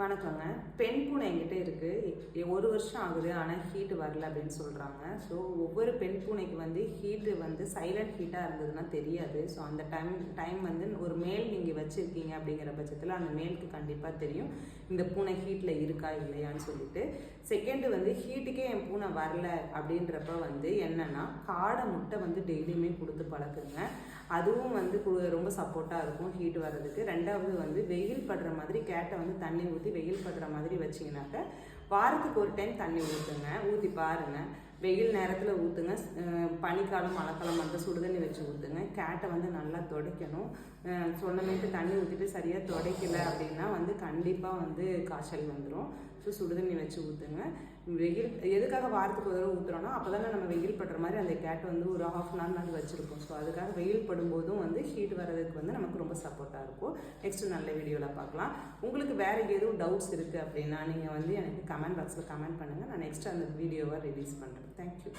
வணக்கங்க. பெண் பூனை என்கிட்ட இருக்குது. 1 வருஷம் ஆகுது. ஆனால் ஹீட்டு வரல அப்படின்னு சொல்கிறாங்க. ஸோ ஒவ்வொரு பெண் பூனைக்கு வந்து ஹீட்டு வந்து சைலண்ட் ஹீட்டாக இருந்ததுன்னா தெரியாது. ஸோ அந்த டைம் வந்து ஒரு மேல் நீங்கள் வச்சுருக்கீங்க அப்படிங்கிற பட்சத்தில் அந்த மேலுக்கு கண்டிப்பாக தெரியும் இந்த பூனை ஹீட்டில் இருக்கா இல்லையான்னு சொல்லிட்டு. செகண்டு வந்து ஹீட்டுக்கே என் பூனை வரல அப்படின்றப்ப வந்து என்னென்னா காடை முட்டை வந்து டெய்லியுமே கொடுத்து பழக்குங்க. அதுவும் வந்து ரொம்ப சப்போர்ட்டாக இருக்கும் ஹீட் வர்றதுக்கு. ரெண்டாவது வந்து வெயில் படுற மாதிரி கேட்டை வந்து தண்ணி ஊற்றி வெயில் படுற மாதிரி வச்சிங்கனாக்க வாரத்துக்கு ஒரு டைம் தண்ணி ஊற்றுங்க. ஊற்றி பாருங்கள். வெயில் நேரத்தில் ஊற்றுங்க. பனிக்காலம் மழைக்காலம் வந்து சுடுதண்ணி வச்சு ஊற்றுங்க. கேட்டை வந்து நல்லா துடைக்கணும். சொன்னமேட்டு தண்ணி ஊற்றிட்டு சரியாக துடைக்கல அப்படின்னா வந்து கண்டிப்பாக வந்து காய்ச்சல் வந்துடும். ஸோ சுடுதண்ணி வச்சு ஊற்றுங்க. வெயில் எதுக்காக வாரத்துக்கு ஒரு தடவை ஊற்றுறோன்னா அப்போ தானே நம்ம வெயில் படுற மாதிரி அந்த கேட்டை வந்து ஒரு ½ நாள் வச்சுருக்கோம். ஸோ அதுக்காக வெயில் படும்போதும் வந்து ஹீட் வர்றதுக்கு வந்து நமக்கு ரொம்ப சப்போர்ட்டாக இருக்கும். நெக்ஸ்ட்டு நல்ல வீடியோவில் பார்க்கலாம். உங்களுக்கு வேறு எதுவும் டவுட்ஸ் இருக்குது அப்படின்னா நீங்கள் வந்து எனக்கு கமெண்ட் பாக்ஸில் கமெண்ட் பண்ணுங்கள். நான் நெக்ஸ்ட்டு அந்த வீடியோவை ரிலீஸ் பண்ணுறேன். Thank you.